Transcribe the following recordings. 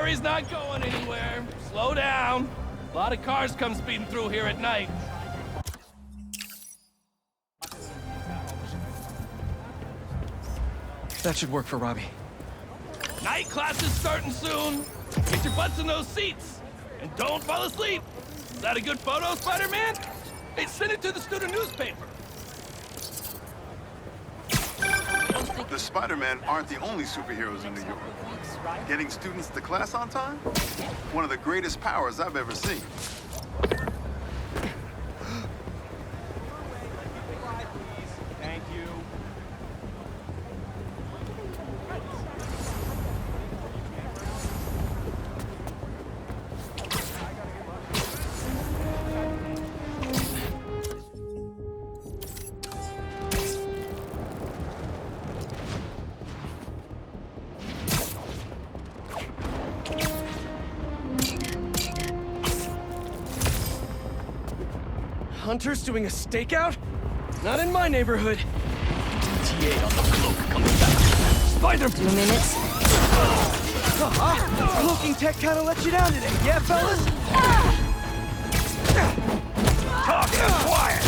Harry's not going anywhere. Slow down. A lot of cars come speeding through here at night. That should work for Robbie. Night class is starting soon. Get your butts in those seats. And don't fall asleep. Is that a good photo, Spider-Man? Hey, send it to the student newspaper. The Spider-Man aren't the only superheroes in New York. Getting students to class on time? One of the greatest powers I've ever seen. Thank you. Hunter's doing a stakeout? Not in my neighborhood. DTA on the cloak coming back. Spider... 2 minutes. Cloaking tech kinda let you down today, yeah, fellas? Talk and quiet!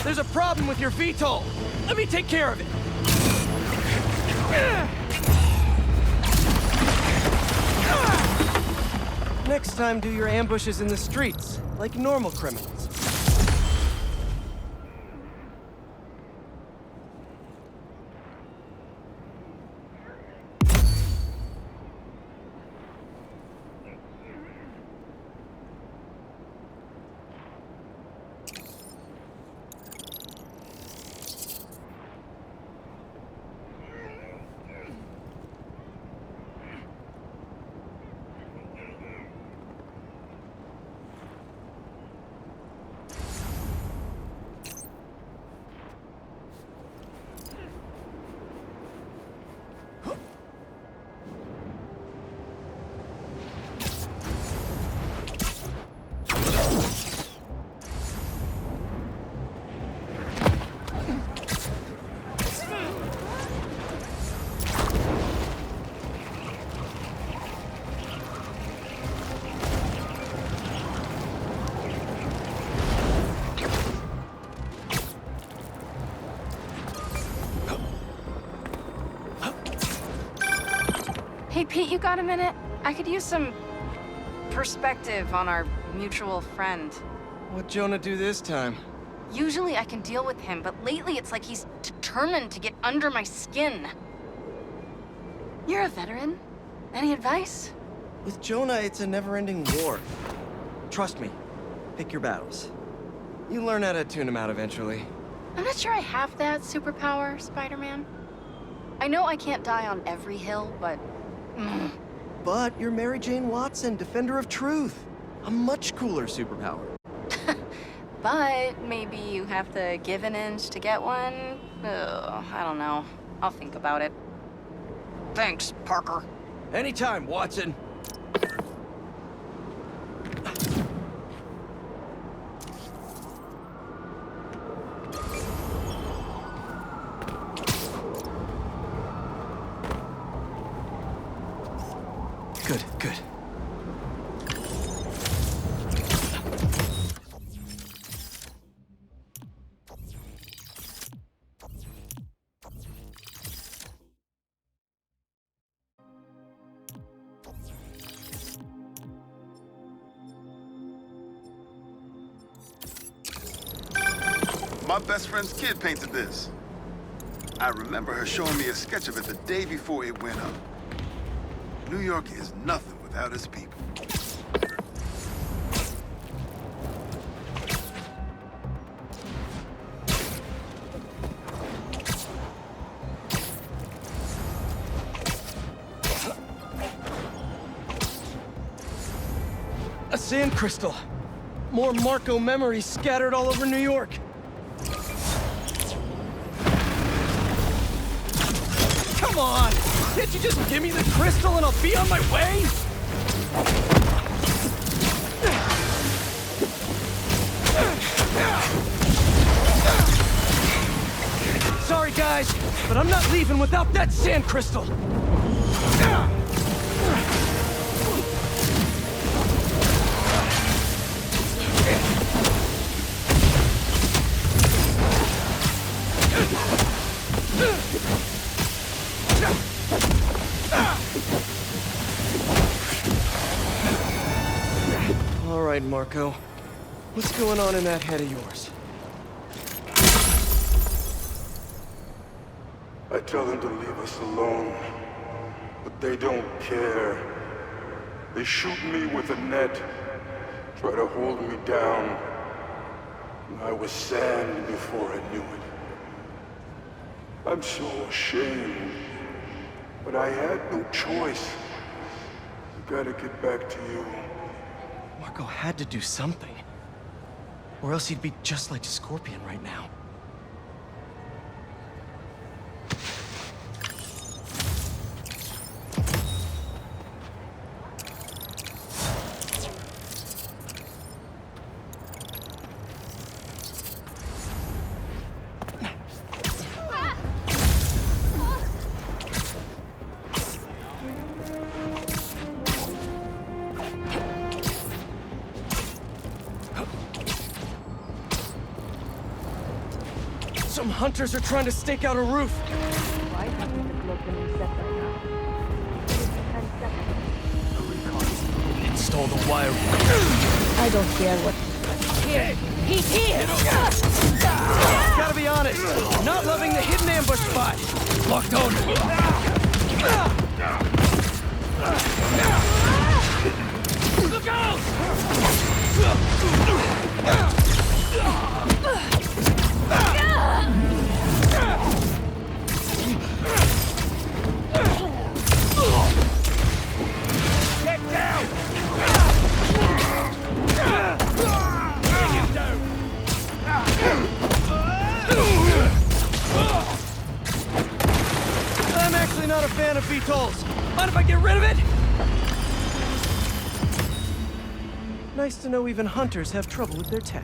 There's a problem with your VTOL. Let me take care of it. Next time, do your ambushes in the streets, like normal criminals. Hey, Pete, you got a minute? I could use some perspective on our mutual friend. What'd Jonah do this time? Usually I can deal with him, but lately it's like he's determined to get under my skin. You're a veteran. Any advice? With Jonah, it's a never-ending war. Trust me. Pick your battles. You learn how to tune him out eventually. I'm not sure I have that superpower, Spider-Man. I know I can't die on every hill, but... But you're Mary Jane Watson, Defender of Truth. A much cooler superpower. But maybe you have to give an inch to get one? Ugh, I don't know. I'll think about it. Thanks, Parker. Anytime, Watson. Good, good. My best friend's kid painted this. I remember her showing me a sketch of it the day before it went up. New York is nothing without its people. A sand crystal. More Marco memories scattered all over New York. Come on! Can't you just give me the crystal and I'll be on my way? sorry, guys, but I'm not leaving without that sand crystal. All right, Marco. What's going on in that head of yours? I tell them to leave us alone, but they don't care. They shoot me with a net, try to hold me down. I was sand before I knew it. I'm so ashamed, but I had no choice. I gotta get back to you. Marco had to do something. Or else he'd be just like Scorpion right now. Some hunters are trying to stake out a roof. Why haven't the blood been reset by now? It's 10 seconds. Install the wiring. I don't care what. Here! He's here! Gotta be honest, not loving the hidden ambush spot. Locked on. Look out! Get down! Bring him down! I'm actually not a fan of VTOLs. Mind if I get rid of it? Nice to know even hunters have trouble with their tech.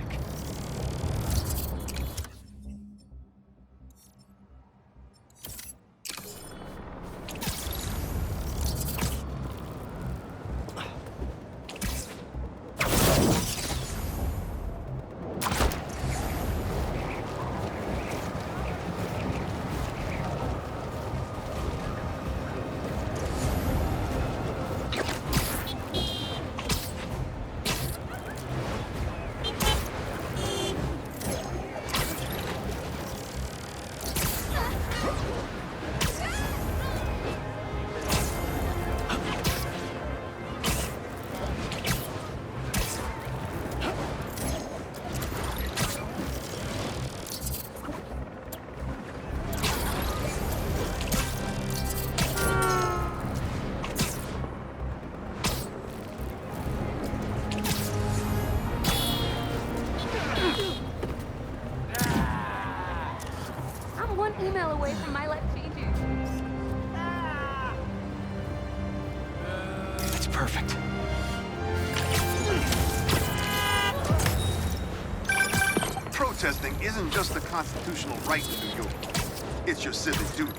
I'm one email away from my life changing. It's perfect. Protesting isn't just a constitutional right in New York. It's your civic duty.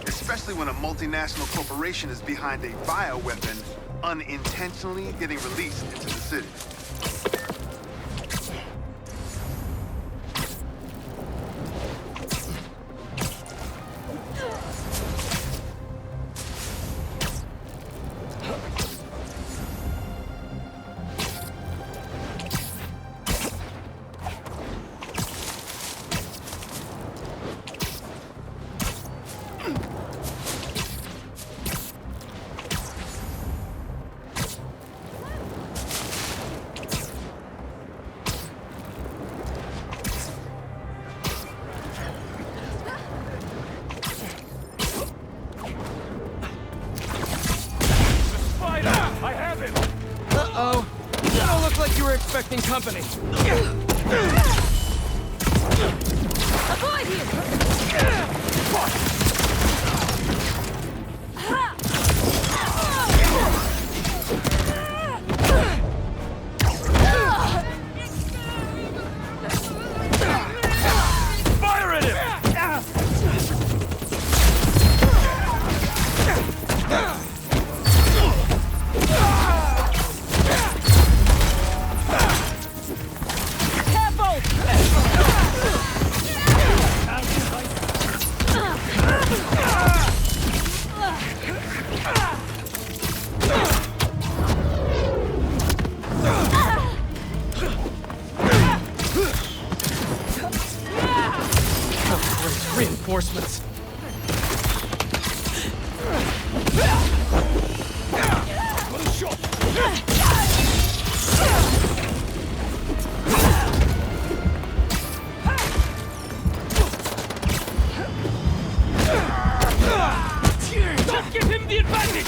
Especially when a multinational corporation is behind a bioweapon unintentionally getting released into the city. Uh-oh. You don't look like you were expecting company. Avoid him! Fire at him! taking the advantage!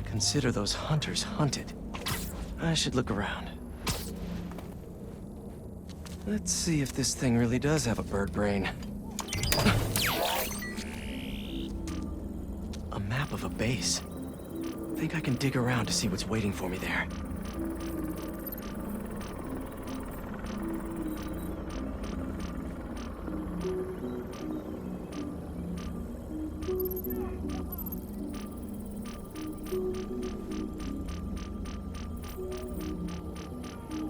Consider those hunters hunted. I should look around. Let's see if this thing really does have a bird brain. A map of a base. Think I can dig around to see what's waiting for me there.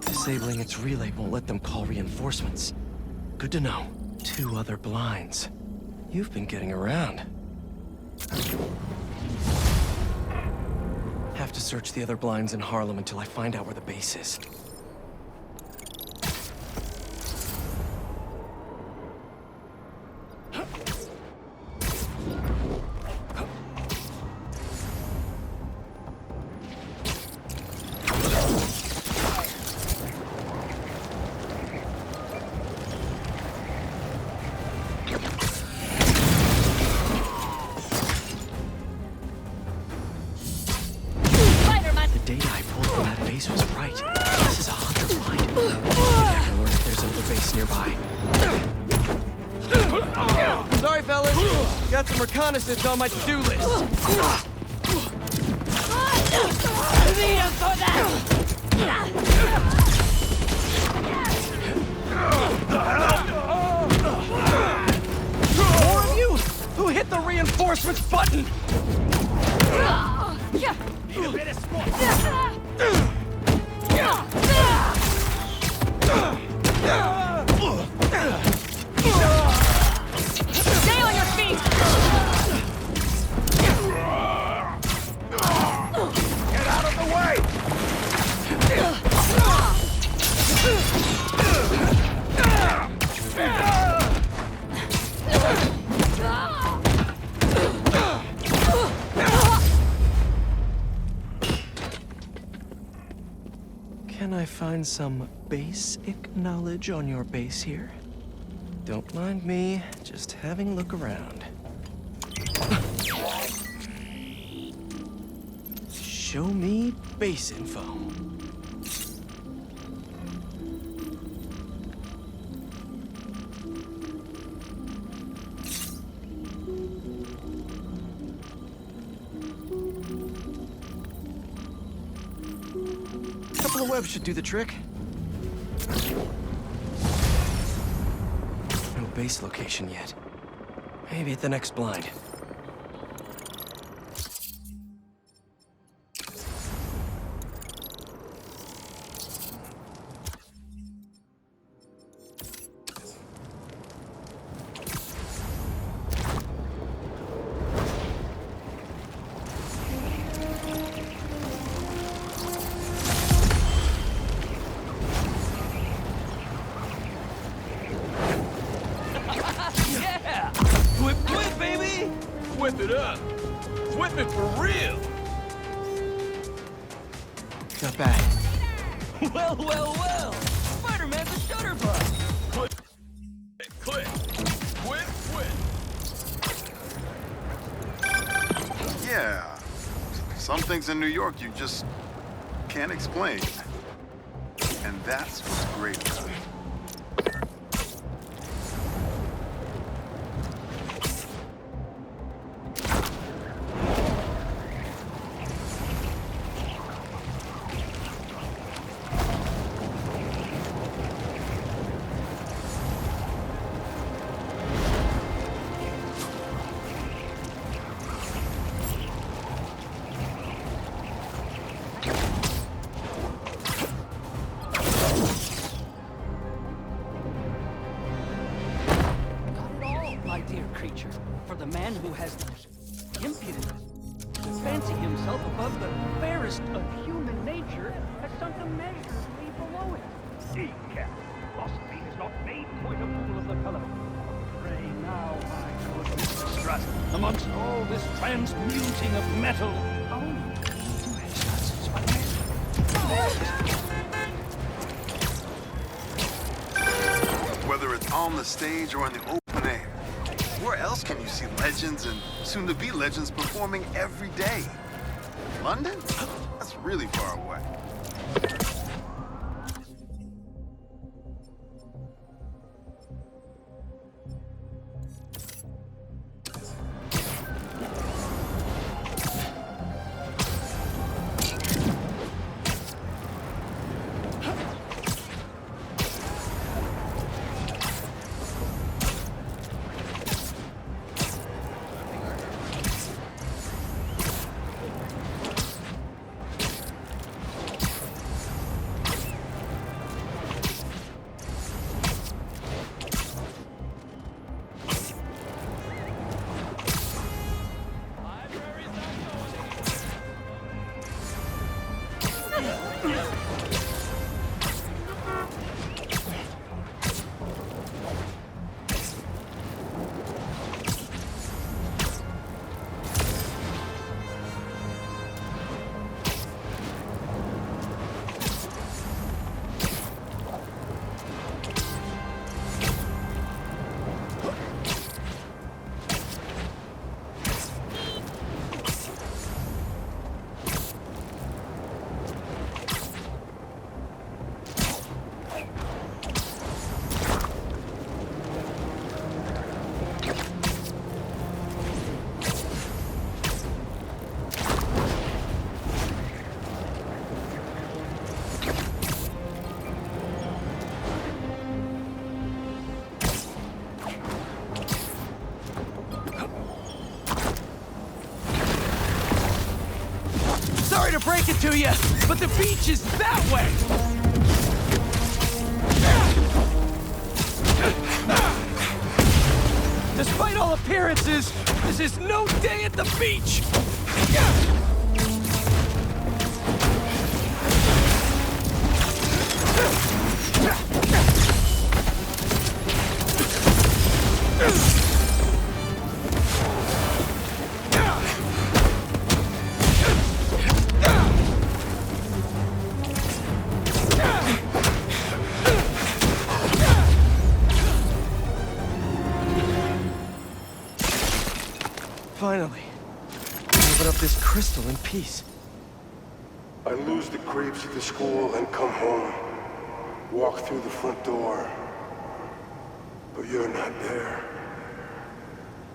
Disabling its relay won't let them call reinforcements. Good to know. 2 other blinds. You've been getting around. Have to search the other blinds in Harlem until I find out where the base is. Reconnaissance on my to-do list. More of you? Who hit the reinforcements button? Need a bit of sport. Stay on your feet! Get out of the way! Can I find some basic knowledge on your base here? Don't mind me, just having a look around. Show me base info. Couple of webs should do the trick. No base location yet. Maybe at the next blind. Whip it up. Whip it for real. Not bad. Well, well, well. Spider-Man's a shutterbug. Quit. Quit. Quit. Quit. Yeah. Some things in New York you just can't explain. And that's what's great about it. dear creature, for the man who has the impudence to fancy himself above the fairest of human nature has sunk immeasurably below it. See, Cap, philosophy has not made quite a fool of the fellow. Pray now, my good mistrust, amongst all this transmuting of metal. Whether it's on the stage or in the open air, where else can you see legends and soon-to-be legends performing every day? London? That's really far away. Sorry to break it to you, but the beach is that way! Despite all appearances, this is no day at the beach! Finally. Open up this crystal in peace. I lose the creeps at the school and come home. Walk through the front door. But you're not there.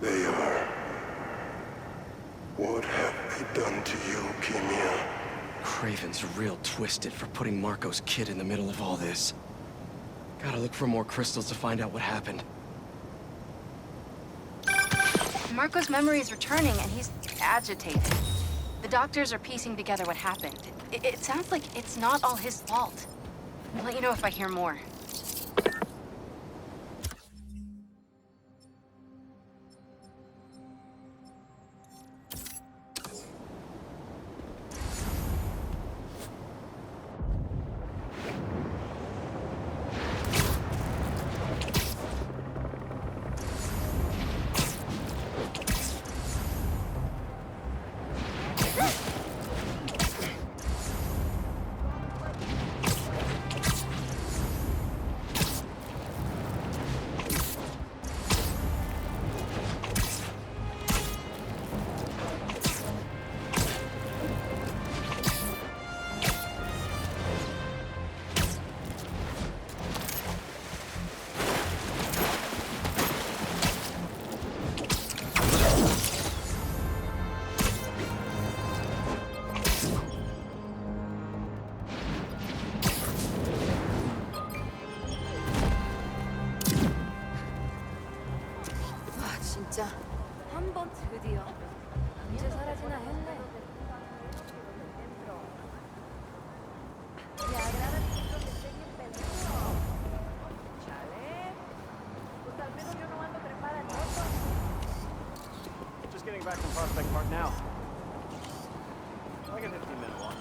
They are. What have they done to you, Kimia? Craven's real twisted for putting Marco's kid in the middle of all this. Gotta look for more crystals to find out what happened. Marco's memory is returning, and he's agitated. The doctors are piecing together what happened. It sounds like it's not all his fault. I'll let you know if I hear more. 진짜 한 번 드디어 이제 사라지나 했네. Chale. Pues al menos yo no ando trepada en moto. back from Prospect Park now. Like a 15-minute walk.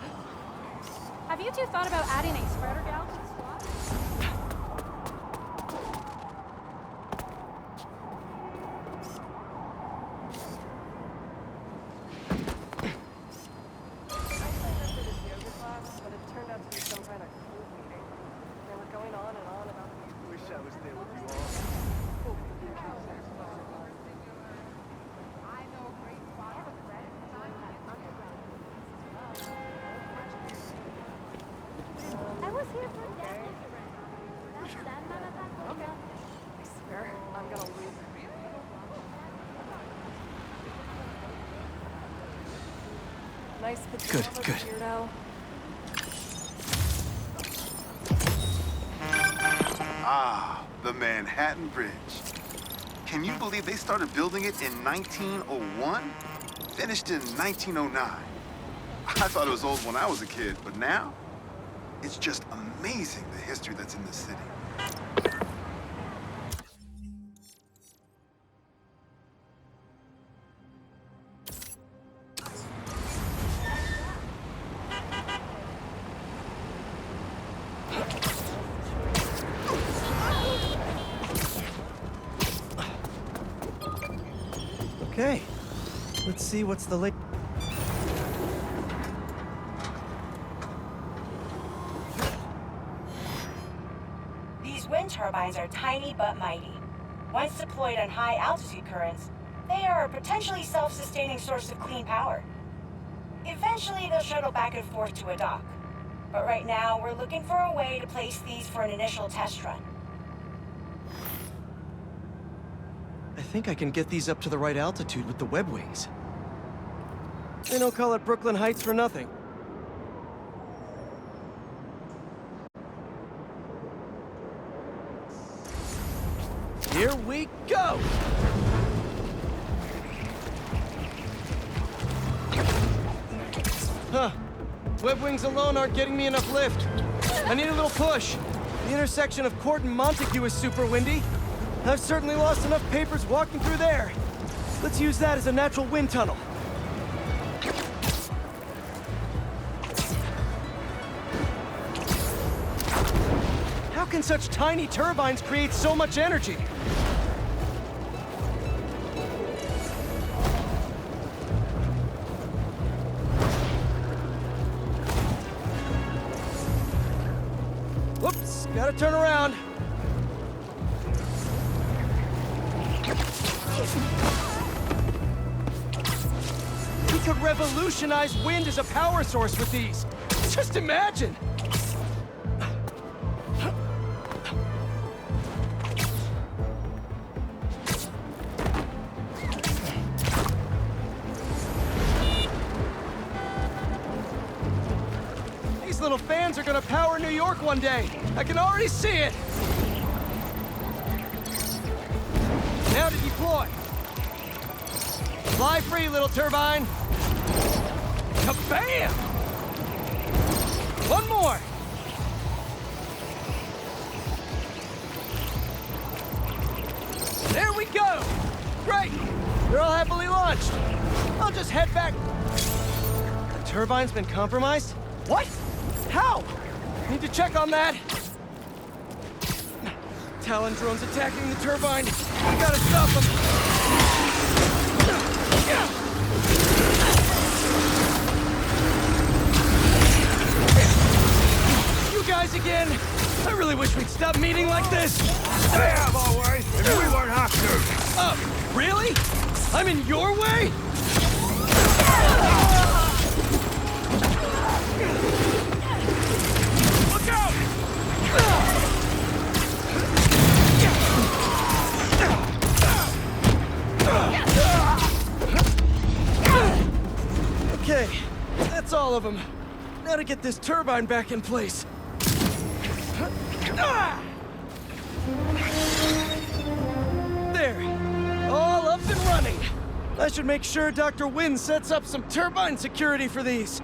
Have you two thought about adding a spreader gal to the squad? Wish I was there with you all. I was here for that. Okay. I swear, I'm gonna lose. Nice pajamas, Good. weirdo. Ah, the Manhattan Bridge. Can you believe they started building it in 1901? Finished in 1909. I thought it was old when I was a kid, but now, it's just amazing the history that's in this city. Okay. Let's see what's the late. These wind turbines are tiny but mighty. Once deployed on high altitude currents, they are a potentially self-sustaining source of clean power. Eventually, they'll shuttle back and forth to a dock. But right now, we're looking for a way to place these for an initial test run. I think I can get these up to the right altitude with the web wings. They don't call it Brooklyn Heights for nothing. Here we go! Huh. Web wings alone aren't getting me enough lift. I need a little push. The intersection of Court and Montague is super windy. I've certainly lost enough papers walking through there. Let's use that as a natural wind tunnel. How can such tiny turbines create so much energy? Whoops, gotta turn around. We could revolutionize wind as a power source with these. Just imagine! These little fans are gonna power New York one day. I can already see it. Now to deploy. Fly free, little turbine. Kabam! One more. There we go. Great. They're all happily launched. I'll just head back. The turbine's been compromised? What? How? Need to check on that. Talon drones attacking the turbine. We gotta stop them. You guys again? I really wish we'd stop meeting like this. They have our way, and we won't have to. Oh, really? I'm in your way? Look out! Okay, that's all of them. Now to get this turbine back in place. There, all up and running. I should make sure Dr. Wynn sets up some turbine security for these.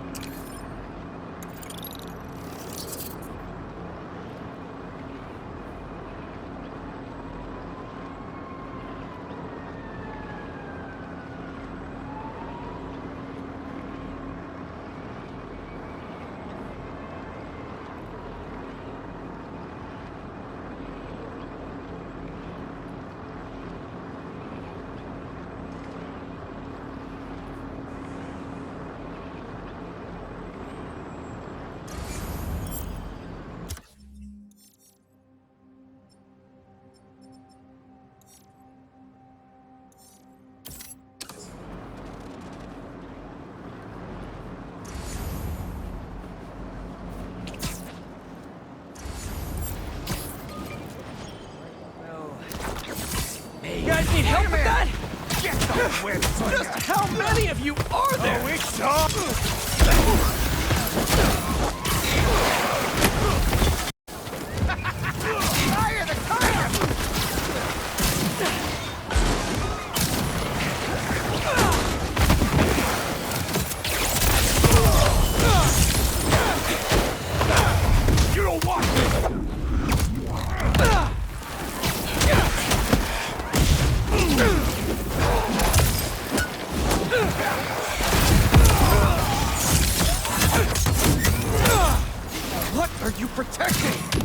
guys need help with that? Get the web! Just how many of you are there? Oh, it's on! Fire the car! You don't want What are you protecting?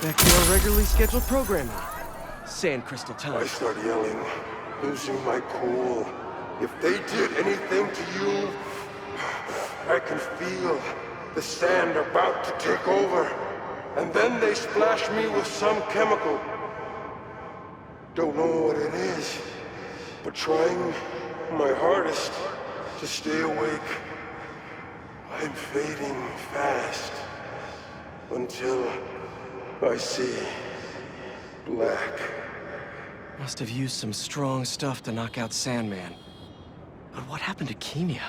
Back to our regularly scheduled programming. Sand crystal I time. start yelling, losing my cool. If they did anything to you, I can feel the sand about to take over. And then they splash me with some chemical. Don't know what it is, but trying my hardest to stay awake. I'm fading fast until I see black. Must have used some strong stuff to knock out Sandman. But what happened to Kemia?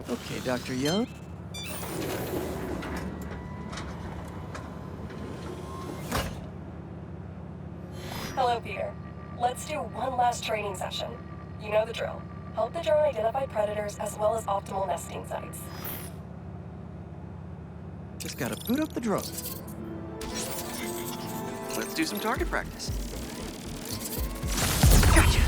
Okay, Dr. Young. Hello, Peter. Let's do one last training session. You know the drill. Help the drone identify predators as well as optimal nesting sites. Just gotta boot up the drone. Let's do some target practice. Gotcha!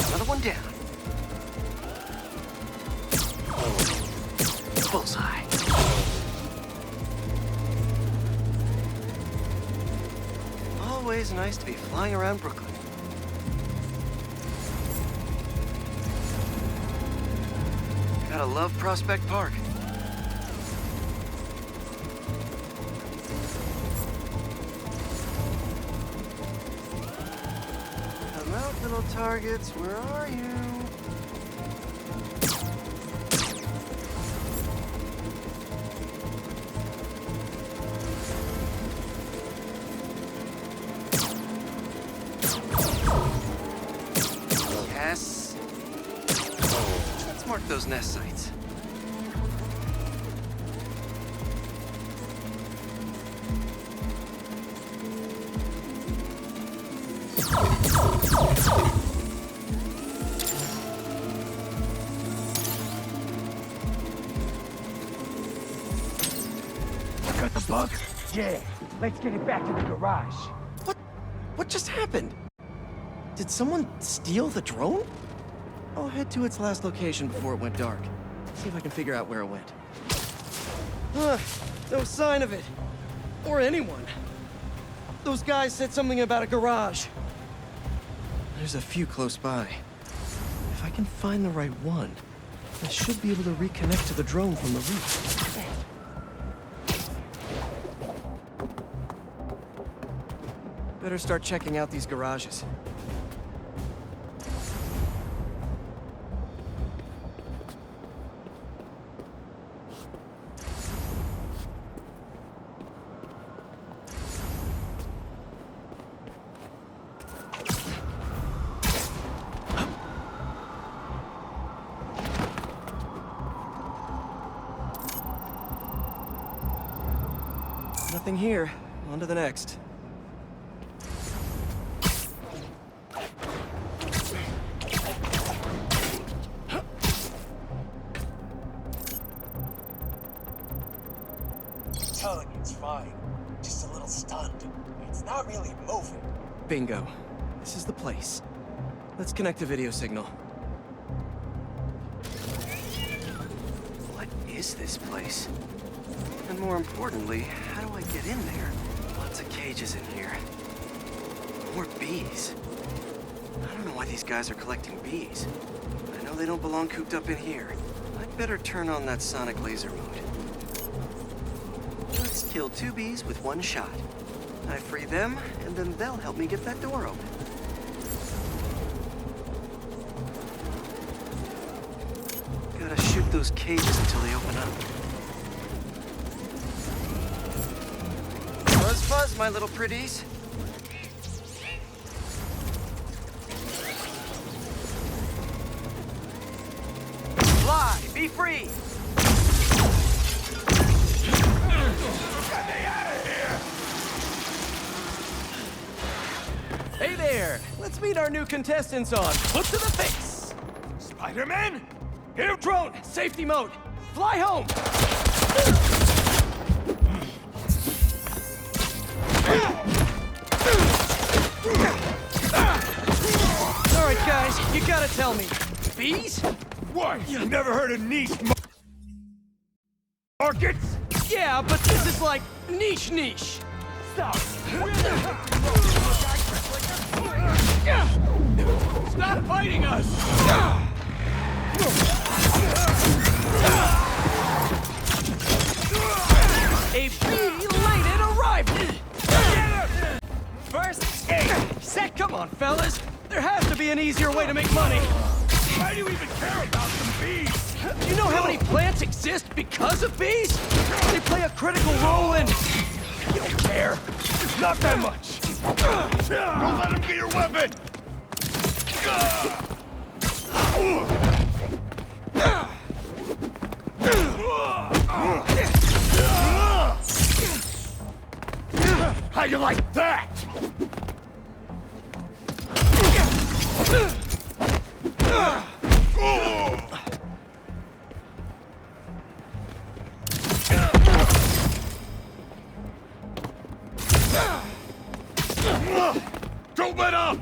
Another one down. Bullseye. Always nice to be flying around Brooklyn. Gotta love Prospect Park. Come out, little targets. Where are you? Yes. Let's mark those nest sites. Got the bug? Yeah. Let's get it back to the garage. What just happened? Did someone steal the drone? I'll head to its last location before it went dark. See if I can figure out where it went. No sign of it. Or anyone. Those guys said something about a garage. There's a few close by. If I can find the right one, I should be able to reconnect to the drone from the roof. Better start checking out these garages. Nothing here. On to the next. Telling you it's fine. Just a little stunned. It's not really moving. Bingo. This is the place. Let's connect a video signal. What is this place? And more importantly, how do I get in there? Lots of cages in here. More bees. I don't know why these guys are collecting bees. I know they don't belong cooped up in here. I'd better turn on that sonic laser mode. Let's kill 2 bees with 1 shot. I free them, and then they'll help me get that door open. Gotta shoot those cages until they open up. Buzz fuzz, my little pretties. Fly, be free. Hey there! Let's meet our new contestants on Foot to the Face! Spider-Man? Hit him, drone! Safety mode! Fly home! Alright guys, you gotta tell me. Bees? What? You never heard of niche markets? Yeah, but this is like niche. Stop! Stop fighting us! A belated arrival! First aid! Set, come on, fellas! There has to be an easier way to make money! Why do you even care about some bees? Do you know how many plants exist because of bees? They play a critical role in... You don't care. Not that much. Don't let him get your weapon! How you like that? Don't let up!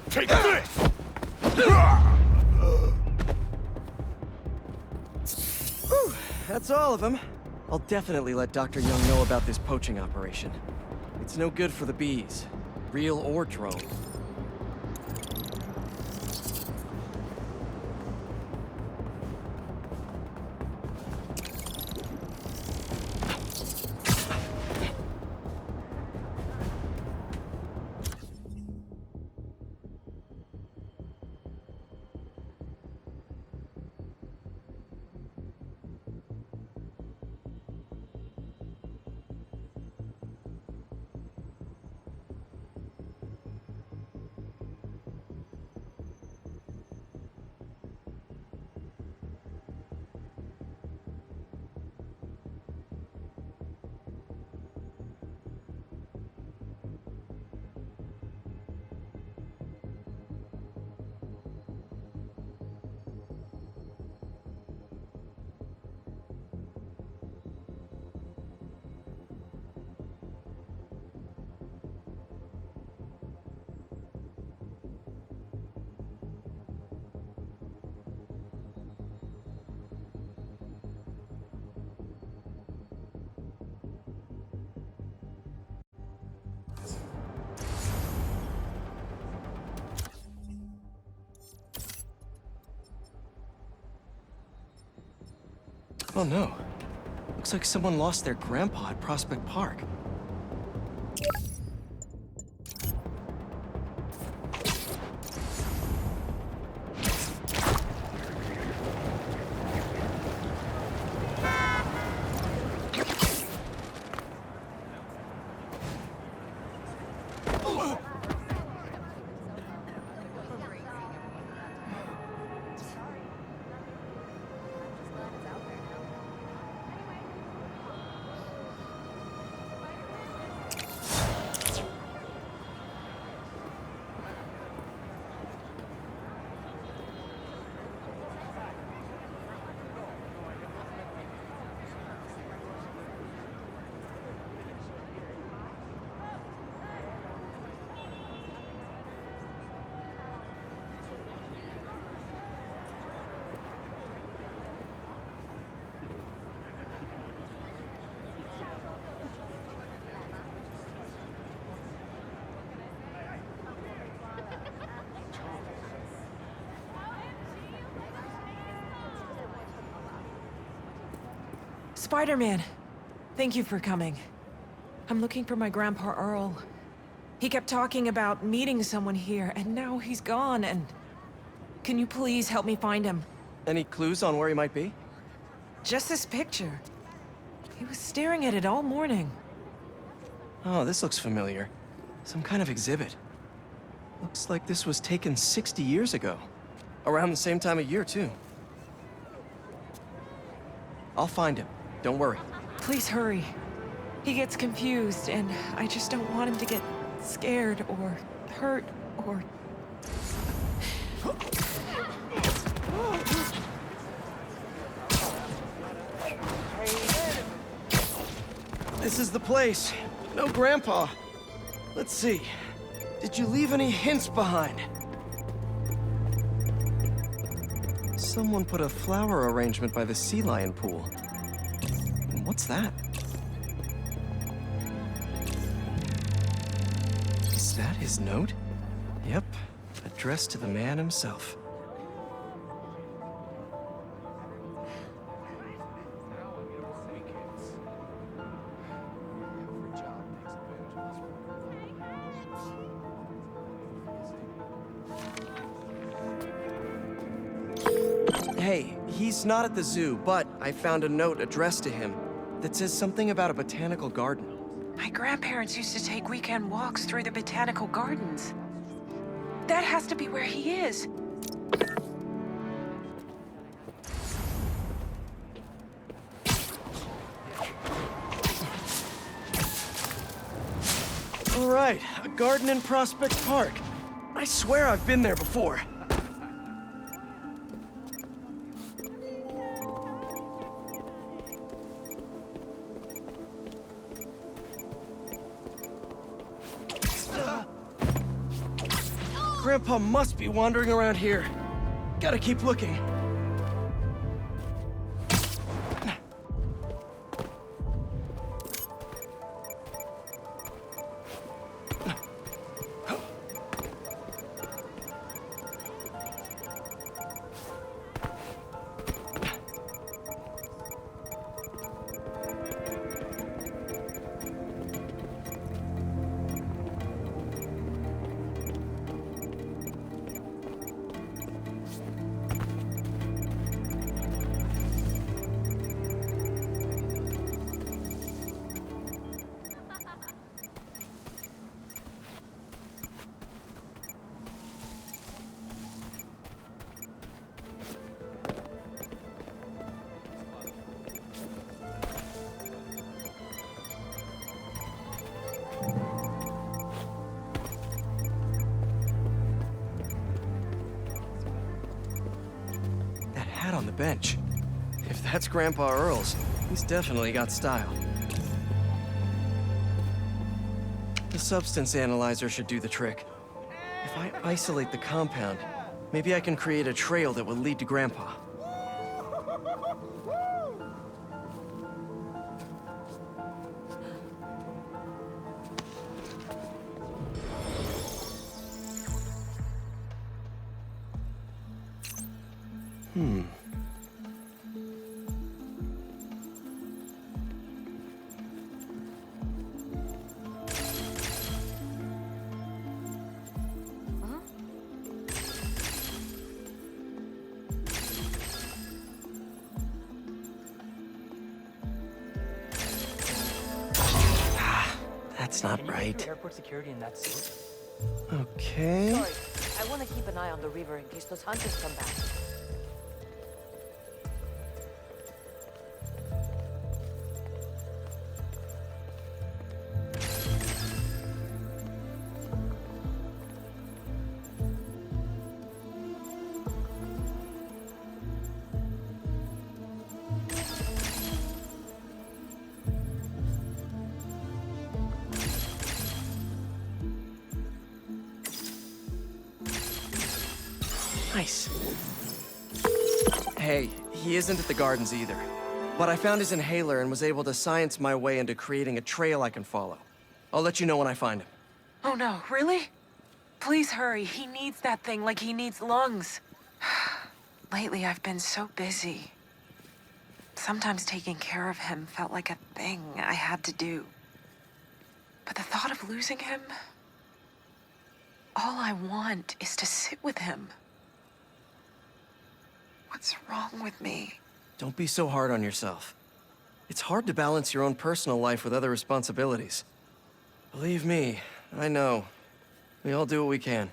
Take this! Whew, that's all of them. I'll definitely let Dr. Young know about this poaching operation. It's no good for the bees, real or drone. Oh no. Looks like someone lost their grandpa at Prospect Park. Spider-Man, thank you for coming. I'm looking for my Grandpa Earl. He kept talking about meeting someone here, and now he's gone, and... Can you please help me find him? Any clues on where he might be? Just this picture. He was staring at it all morning. Oh, this looks familiar. Some kind of exhibit. Looks like this was taken 60 years ago. Around the same time of year, too. I'll find him. Don't worry. Please hurry. He gets confused, and I just don't want him to get scared or hurt or... This is the place. No Grandpa. Let's see. Did you leave any hints behind? Someone put a flower arrangement by the sea lion pool. And what's that? Is that his note? Yep, addressed to the man himself. Hey, he's not at the zoo, but I found a note addressed to him that says something about a botanical garden. My grandparents used to take weekend walks through the botanical gardens. That has to be where he is. All right, a garden in Prospect Park. I swear I've been there before. Grandpa must be wandering around here. Gotta keep looking. On the bench. If that's Grandpa Earl's, he's definitely got style. The substance analyzer should do the trick. If I isolate the compound, maybe I can create a trail that will lead to Grandpa. That's not right. Airport security in that suit? Okay. Sorry, I want to keep an eye on the river in case those hunters come back. Nice. Hey, he isn't at the gardens either. But I found his inhaler and was able to science my way into creating a trail I can follow. I'll let you know when I find him. Oh no, really? Please hurry. He needs that thing like he needs lungs. Lately, I've been so busy. Sometimes taking care of him felt like a thing I had to do. But the thought of losing him... all I want is to sit with him. What's wrong with me? Don't be so hard on yourself. It's hard to balance your own personal life with other responsibilities. Believe me, I know. We all do what we can.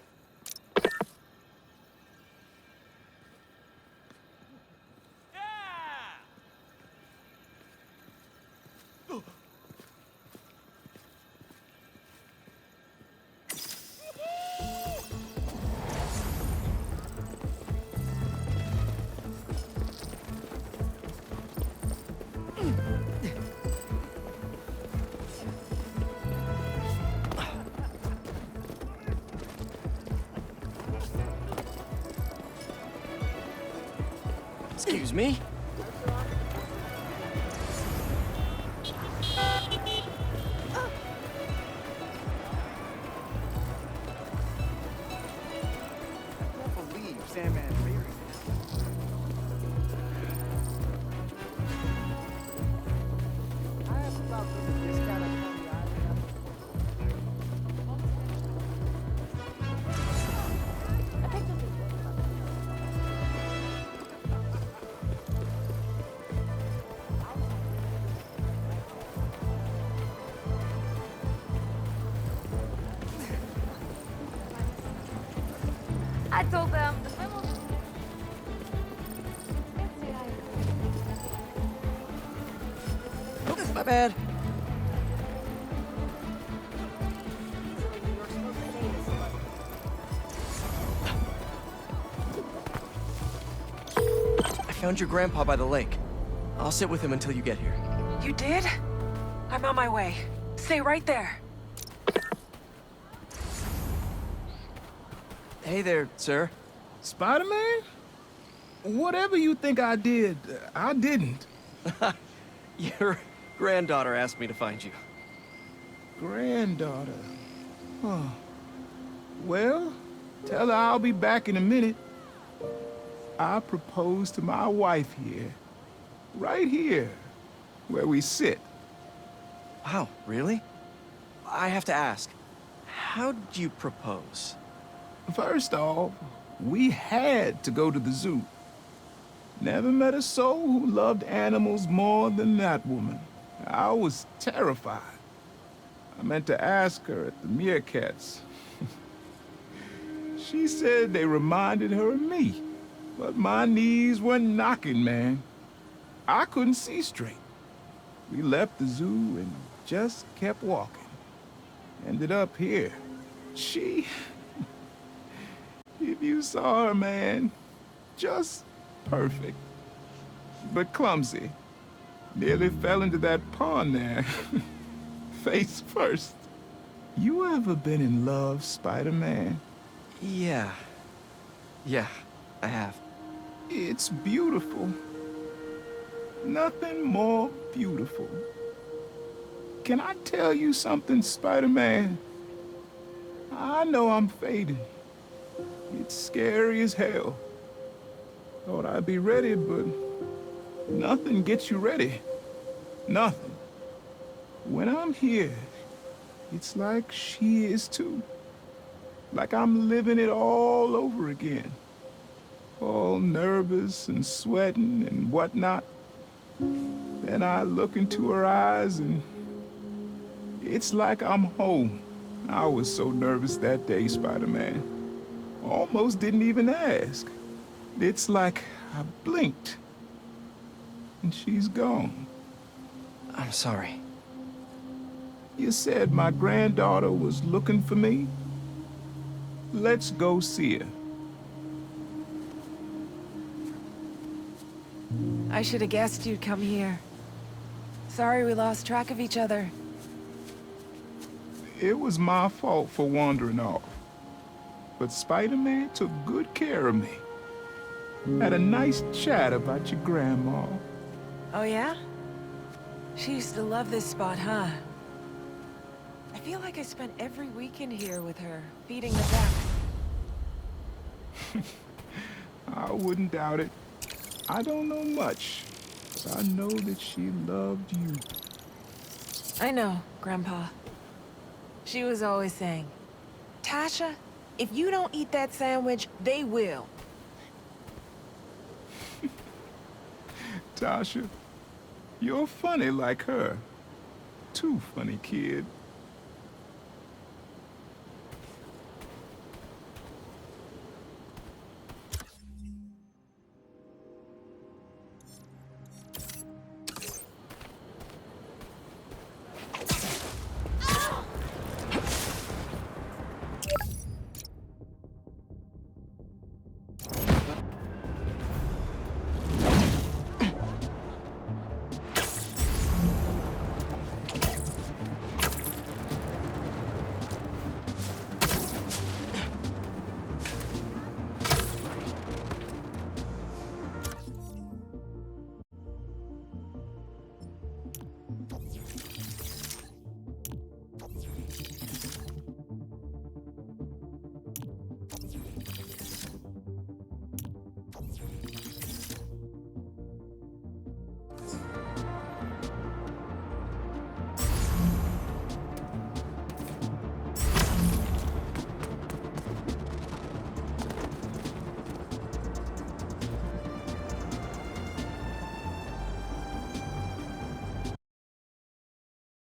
Excuse me? I told them. Oops, my bad. I found your grandpa by the lake. I'll sit with him until you get here. You did? I'm on my way. Stay right there. Hey there, sir. Spider-Man? Whatever you think I did, I didn't. Your granddaughter asked me to find you. Granddaughter. Huh. Well, tell her I'll be back in a minute. I proposed to my wife here. Right here, where we sit. Wow, really? I have to ask, how did you propose? First off, we had to go to the zoo. Never met a soul who loved animals more than that woman. I was terrified. I meant to ask her at the meerkats. She said they reminded her of me, but my knees were knocking, man. I couldn't see straight. We left the zoo and just kept walking. Ended up here. She... If you saw her, man, just perfect. But clumsy. Nearly fell into that pond there. Face first. You ever been in love, Spider-Man? Yeah. Yeah, I have. It's beautiful. Nothing more beautiful. Can I tell you something, Spider-Man? I know I'm faded. It's scary as hell. Thought I'd be ready, but nothing gets you ready. Nothing. When I'm here, it's like she is too. Like I'm living it all over again. All nervous and sweating and whatnot. Then I look into her eyes and it's like I'm home. I was so nervous that day, Spider-Man. Almost didn't even ask. It's like I blinked and she's gone. I'm sorry. You said my granddaughter was looking for me? Let's go see her. I should have guessed you'd come here. Sorry we lost track of each other. It was my fault for wandering off. But Spider-Man took good care of me. Had a nice chat about your grandma. Oh yeah? She used to love this spot, huh? I feel like I spent every weekend here with her, feeding the duck. I wouldn't doubt it. I don't know much, but I know that she loved you. I know, Grandpa. She was always saying, Tasha, if you don't eat that sandwich, they will. Tasha, you're funny like her. Too funny, kid.